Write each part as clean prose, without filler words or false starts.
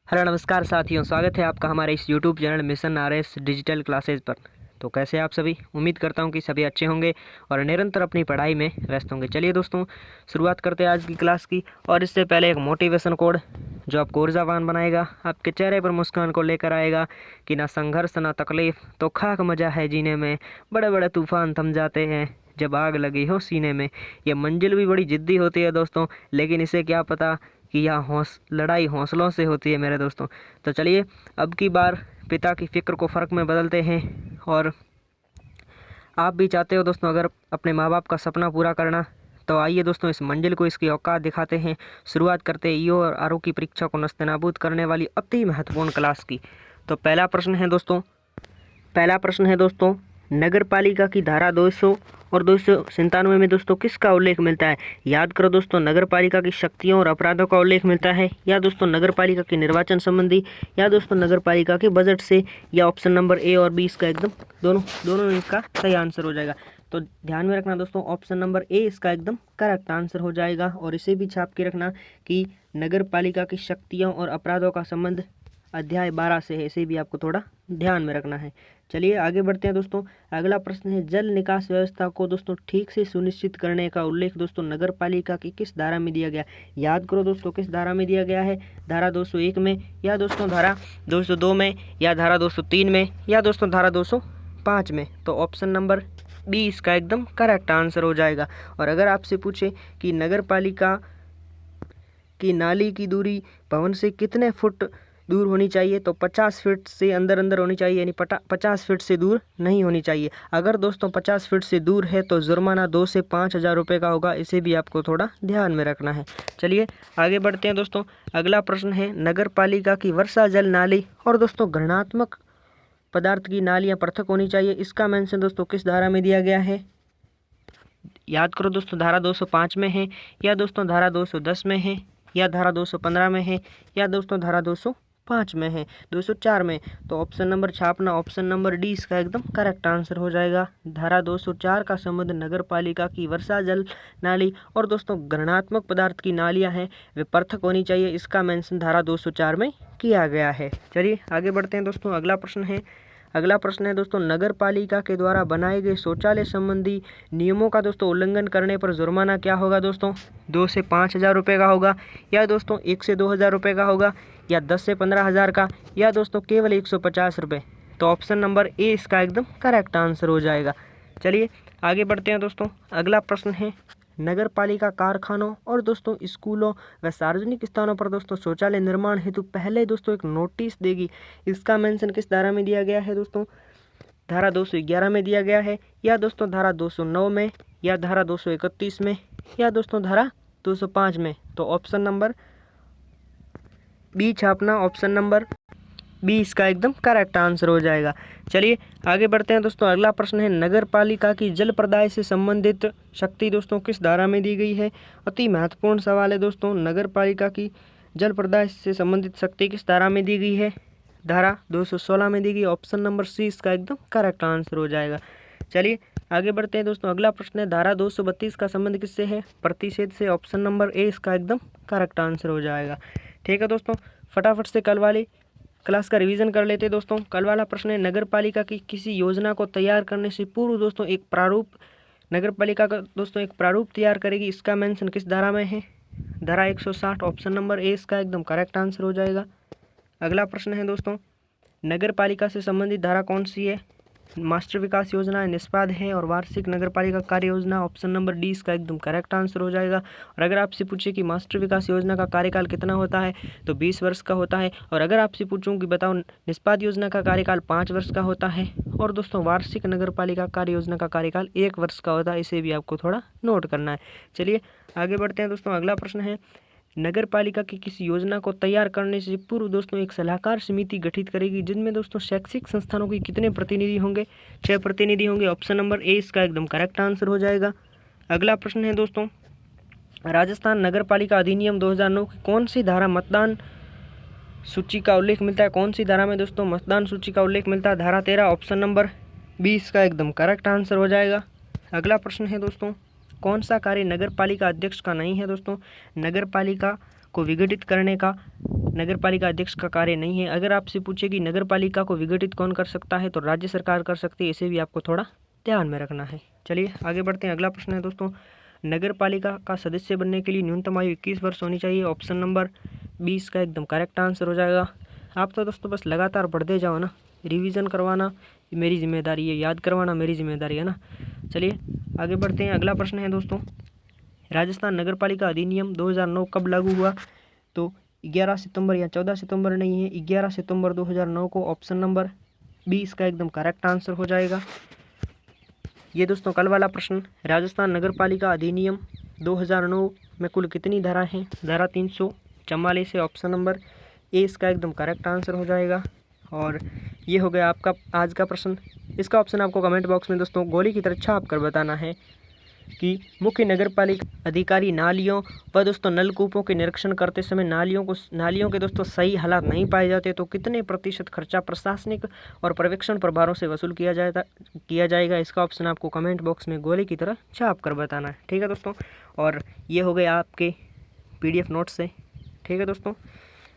Hello नमस्कार साथियों, स्वागत है आपका हमारे इस YouTube channel mission RS digital classes पर। तो कैसे आप सभी? उम्मीद करता हूं कि सभी अच्छे होंगे और निरंतर अपनी पढ़ाई में व्यस्त होंगे। चलिए दोस्तों, शुरुआत करते हैं आज की क्लास की। और इससे पहले एक मोटिवेशन कोड जो आपको ऊर्जावान बनाएगा, आपके चेहरे पर मुस्कान को लेकर आएगा कि ना संघर्ष ना तकलीफ तो खाक मजा है जीने में, बड़े बड़े तूफान थम जाते हैं जब आग लगी हो सीने में। ये मंजिल भी बड़ी जिद्दी होती है दोस्तों, लेकिन इसे क्या पता कि यह लड़ाई हौसलों से होती है मेरे दोस्तों। तो चलिए अब की बार पिता की फिक्र को फ़र्क में बदलते हैं। और आप भी चाहते हो दोस्तों अगर अपने माँ बाप का सपना पूरा करना, तो आइए दोस्तों इस मंजिल को इसकी औकात दिखाते हैं। शुरुआत करते हैं ईओ और आरओ की परीक्षा को नस्तेनाबूद करने वाली अति महत्वपूर्ण क्लास की। तो पहला प्रश्न है दोस्तों, नगर पालिका की धारा 200 और 297 में दोस्तों किसका उल्लेख मिलता है? याद करो दोस्तों, नगर पालिका की शक्तियों और अपराधों का उल्लेख मिलता है, या दोस्तों नगर पालिका के निर्वाचन संबंधी, या दोस्तों नगर पालिका के बजट से, या ऑप्शन नंबर ए और बी इसका एकदम दोनों इसका सही आंसर हो जाएगा। तो ध्यान में रखना दोस्तों, ऑप्शन नंबर ए इसका एकदम करेक्ट आंसर हो जाएगा। और इसे भी छाप के रखना कि नगर पालिका की शक्तियों और अपराधों का संबंध अध्याय 12 से है, इसे भी आपको थोड़ा ध्यान में रखना है। चलिए आगे बढ़ते हैं दोस्तों। अगला प्रश्न है, जल निकास व्यवस्था को दोस्तों ठीक से सुनिश्चित करने का उल्लेख दोस्तों नगर पालिका की किस धारा में दिया गया? याद करो दोस्तों, किस धारा में दिया गया है? धारा 201 में, या दोस्तों धारा 202 में, या धारा 203 में, या दोस्तों धारा 205 में? तो ऑप्शन नंबर बी इसका एकदम करेक्ट आंसर हो जाएगा। और अगर आपसे पूछे कि नगर पालिका की नाली की दूरी भवन से कितने फुट दूर होनी चाहिए, तो 50 फीट से अंदर अंदर होनी चाहिए, यानी 50 फीट से दूर नहीं होनी चाहिए। अगर दोस्तों 50 फीट से दूर है तो जुर्माना 2 से 5,000 रुपये का होगा, इसे भी आपको थोड़ा ध्यान में रखना है। चलिए आगे बढ़ते हैं दोस्तों। अगला प्रश्न है, नगर पालिका की वर्षा जल नाली और दोस्तों घृणात्मक पदार्थ की नालियाँ पृथक होनी चाहिए, इसका मेंशन दोस्तों किस धारा में दिया गया है? याद करो दोस्तों, धारा 205 में है, या दोस्तों धारा 210 में है, या धारा 215 में है, या दोस्तों धारा 205 में है, 204 में? तो ऑप्शन नंबर छापना, ऑप्शन नंबर डी इसका एकदम करेक्ट आंसर हो जाएगा। धारा 204 का संबंध नगर पालिका की वर्षा जल नाली और दोस्तों घृणात्मक पदार्थ की नालियां हैं, वे पृथक होनी चाहिए, इसका मेंशन धारा 204 में किया गया है। चलिए आगे बढ़ते हैं दोस्तों। अगला प्रश्न है दोस्तों, नगर पालिका के द्वारा बनाए गए शौचालय संबंधी नियमों का दोस्तों उल्लंघन करने पर जुर्माना क्या होगा दोस्तों? 2 से 5,000 रुपये का होगा, या दोस्तों 1 से 2,000 रुपये का होगा, या 10 से 15,000 का, या दोस्तों केवल 150 रुपये? तो ऑप्शन नंबर ए इसका एकदम करेक्ट आंसर हो जाएगा। चलिए आगे बढ़ते हैं दोस्तों। अगला प्रश्न है, नगर पालिका कारखानों और दोस्तों स्कूलों व सार्वजनिक स्थानों पर दोस्तों शौचालय निर्माण हेतु पहले दोस्तों एक नोटिस देगी, इसका मेंशन किस धारा में दिया गया है दोस्तों? धारा 211 में दिया गया है, या दोस्तों धारा 209 में, या धारा 231 में, या दोस्तों धारा 205 में? तो ऑप्शन नंबर बी छापना, ऑप्शन नंबर बी इसका एकदम करेक्ट आंसर हो जाएगा। चलिए आगे बढ़ते हैं दोस्तों। अगला प्रश्न है, नगर पालिका की जल प्रदाय से संबंधित शक्ति दोस्तों किस धारा में दी गई है? अति महत्वपूर्ण सवाल है दोस्तों, नगर पालिका की जल प्रदाय से संबंधित शक्ति किस धारा में दी गई है? धारा 216 में दी गई, ऑप्शन नंबर सी इसका एकदम करेक्ट आंसर हो जाएगा। चलिए आगे बढ़ते हैं दोस्तों। अगला प्रश्न है, धारा 232 का संबंध किससे है? प्रतिषेध से, ऑप्शन नंबर ए इसका एकदम करेक्ट आंसर हो जाएगा। ठीक है दोस्तों, फटाफट से कल वाली क्लास का रिवीजन कर लेते हैं दोस्तों। कल वाला प्रश्न है, नगर पालिका की किसी योजना को तैयार करने से पूर्व दोस्तों एक प्रारूप, नगर पालिका का दोस्तों एक प्रारूप तैयार करेगी, इसका मेंशन किस धारा में है? धारा 160, ऑप्शन नंबर ए इसका एकदम करेक्ट आंसर हो जाएगा। अगला प्रश्न है दोस्तों, नगर पालिका से संबंधित धारा कौन सी है? मास्टर विकास योजना निष्पाद है और वार्षिक नगर पालिका कार्य योजना, ऑप्शन नंबर डी इसका एकदम करेक्ट आंसर हो जाएगा। और अगर आपसे पूछे कि मास्टर विकास योजना का कार्यकाल कितना होता है, तो 20 वर्ष का होता है। और अगर आपसे पूछूं कि बताओ निष्पाद योजना का कार्यकाल 5 वर्ष का होता है, और दोस्तों वार्षिक नगर पालिका कार्य योजना का कार्यकाल 1 वर्ष का होता है, इसे भी आपको थोड़ा नोट करना है। चलिए आगे बढ़ते हैं दोस्तों। अगला प्रश्न है, नगर पालिका की किसी योजना को तैयार करने से पूर्व दोस्तों एक सलाहकार समिति गठित करेगी, जिनमें दोस्तों शैक्षिक संस्थानों के कितने प्रतिनिधि होंगे? 6 प्रतिनिधि होंगे, ऑप्शन नंबर ए इसका एकदम करेक्ट आंसर हो जाएगा। अगला प्रश्न है दोस्तों, राजस्थान नगर पालिका अधिनियम 2009 की कौन सी धारा मतदान सूची का उल्लेख मिलता है? कौन सी धारा में दोस्तों मतदान सूची का उल्लेख मिलता है? धारा 13, ऑप्शन नंबर बी इसका एकदम करेक्ट आंसर हो जाएगा। अगला प्रश्न है दोस्तों, कौन सा कार्य नगर पालिका अध्यक्ष का नहीं है दोस्तों? नगर पालिका को विघटित करने का नगर पालिका अध्यक्ष का कार्य नहीं है। अगर आपसे पूछे कि नगर पालिका को विघटित कौन कर सकता है, तो राज्य सरकार कर सकती है। इसे भी आपको थोड़ा ध्यान में रखना है। चलिए आगे बढ़ते हैं। अगला प्रश्न है दोस्तों, नगर पालिका का सदस्य बनने के लिए न्यूनतम आयु 21 वर्ष होनी चाहिए। ऑप्शन नंबर 20 का एकदम करेक्ट आंसर हो जाएगा। आप तो दोस्तों बस लगातार पढ़ते जाओ ना, रिवीजन करवाना मेरी जिम्मेदारी है, याद करवाना मेरी जिम्मेदारी है ना। चलिए आगे बढ़ते हैं। अगला प्रश्न है दोस्तों, राजस्थान नगर पालिका अधिनियम 2009 कब लागू हुआ? तो 11 सितंबर या 14 सितंबर नहीं है, 11 सितंबर 2009 को। ऑप्शन नंबर 20 का एकदम करेक्ट आंसर हो जाएगा। ये दोस्तों कल वाला प्रश्न, राजस्थान नगर पालिका अधिनियम 2009 में कुल कितनी धारा हैं? धारा 344 है। ऑप्शन नंबर ए इसका एकदम करेक्ट आंसर हो जाएगा। और ये हो गया आपका आज का प्रश्न। इसका ऑप्शन आपको कमेंट बॉक्स में दोस्तों गोली की तरह छाप कर बताना है कि मुख्य नगर पालिका अधिकारी नालियों व दोस्तों नलकूपों के निरीक्षण करते समय नालियों के दोस्तों सही हालात नहीं पाए जाते तो कितने प्रतिशत खर्चा प्रशासनिक और पर्यवेक्षण प्रभारों से वसूल किया जाएगा? इसका ऑप्शन आपको कमेंट बॉक्स में गोले की तरह छाप कर बताना है। ठीक है दोस्तों, और ये हो गया आपके PDF नोट्स से। ठीक है दोस्तों,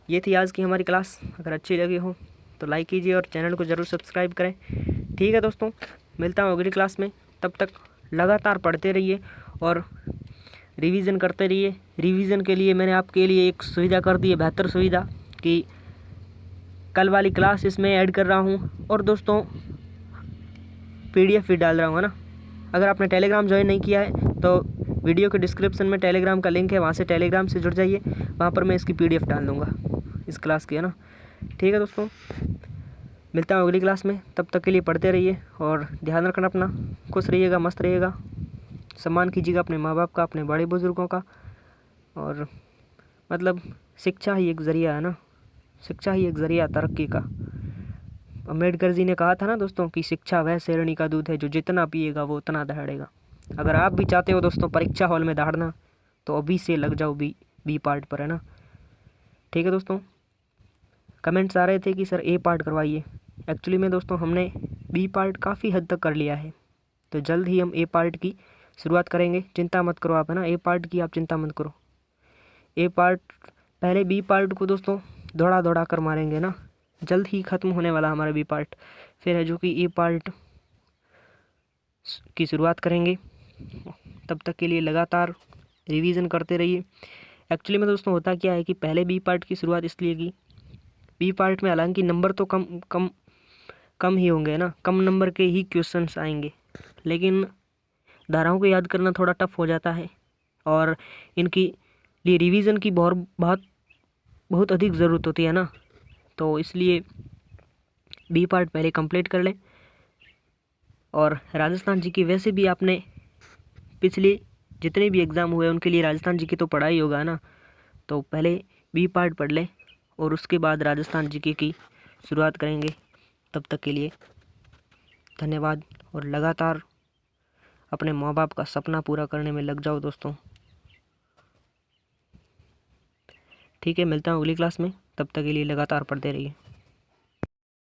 ये थी आज की हमारी क्लास। अगर अच्छी लगी हो तो लाइक कीजिए और चैनल को ज़रूर सब्सक्राइब करें। ठीक है दोस्तों, मिलता हूँ अगली क्लास में। तब तक लगातार पढ़ते रहिए और रिवीजन करते रहिए। रिवीजन के लिए मैंने आपके लिए एक सुविधा कर दी है, बेहतर सुविधा, कि कल वाली क्लास इसमें ऐड कर रहा हूँ और दोस्तों PDF भी डाल रहा हूँ, है ना। अगर आपने टेलीग्राम ज्वाइन नहीं किया है तो वीडियो के डिस्क्रिप्शन में टेलीग्राम का लिंक है, वहाँ से टेलीग्राम से जुड़ जाइए। वहाँ पर मैं इसकी PDF डाल दूँगा इस क्लास की, है ना। ठीक है दोस्तों, मिलता हूँ अगली क्लास में। तब तक के लिए पढ़ते रहिए और ध्यान रखना अपना, खुश रहिएगा, मस्त रहिएगा, सम्मान कीजिएगा अपने माँ बाप का, अपने बड़े बुजुर्गों का। और मतलब शिक्षा ही एक ज़रिया है ना, शिक्षा ही एक ज़रिया तरक्की का। अम्बेडकर जी ने कहा था ना दोस्तों कि शिक्षा वह शेरनी का दूध है जो जितना पिएगा वो उतना दहाड़ेगा। अगर आप भी चाहते हो दोस्तों परीक्षा हॉल में दहाड़ना, तो अभी से लग जाओ बी पार्ट पर, है ना। ठीक है दोस्तों, कमेंट्स आ रहे थे कि सर A पार्ट करवाइए। एक्चुअली में दोस्तों हमने B पार्ट काफ़ी हद तक कर लिया है, तो जल्द ही हम A पार्ट की शुरुआत करेंगे। चिंता मत करो आप, है ना। A पार्ट की आप चिंता मत करो। A पार्ट पहले B पार्ट को दोस्तों दौड़ा कर मारेंगे ना। जल्द ही ख़त्म होने वाला हमारा B पार्ट, फिर है जो कि A पार्ट की शुरुआत करेंगे। तब तक के लिए लगातार रिवीजन करते रहिए। एक्चुअली में दोस्तों होता क्या है कि पहले B पार्ट की शुरुआत इसलिए की, B पार्ट में हालांकि नंबर तो कम ही होंगे ना, कम नंबर के ही क्वेश्चंस आएंगे, लेकिन धाराओं को याद करना थोड़ा टफ हो जाता है और इनकी लिए रिवीजन की बहुत अधिक ज़रूरत होती है ना। तो इसलिए B पार्ट पहले कंप्लीट कर लें। और राजस्थान जी की वैसे भी आपने पिछले जितने भी एग्ज़ाम हुए उनके लिए राजस्थान जी की तो पढ़ाई होगा ना, तो पहले B पार्ट पढ़ लें और उसके बाद राजस्थान जीके की शुरुआत करेंगे। तब तक के लिए धन्यवाद और लगातार अपने माँ बाप का सपना पूरा करने में लग जाओ दोस्तों। ठीक है, मिलता हूँ अगली क्लास में। तब तक के लिए लगातार पढ़ते रहिए।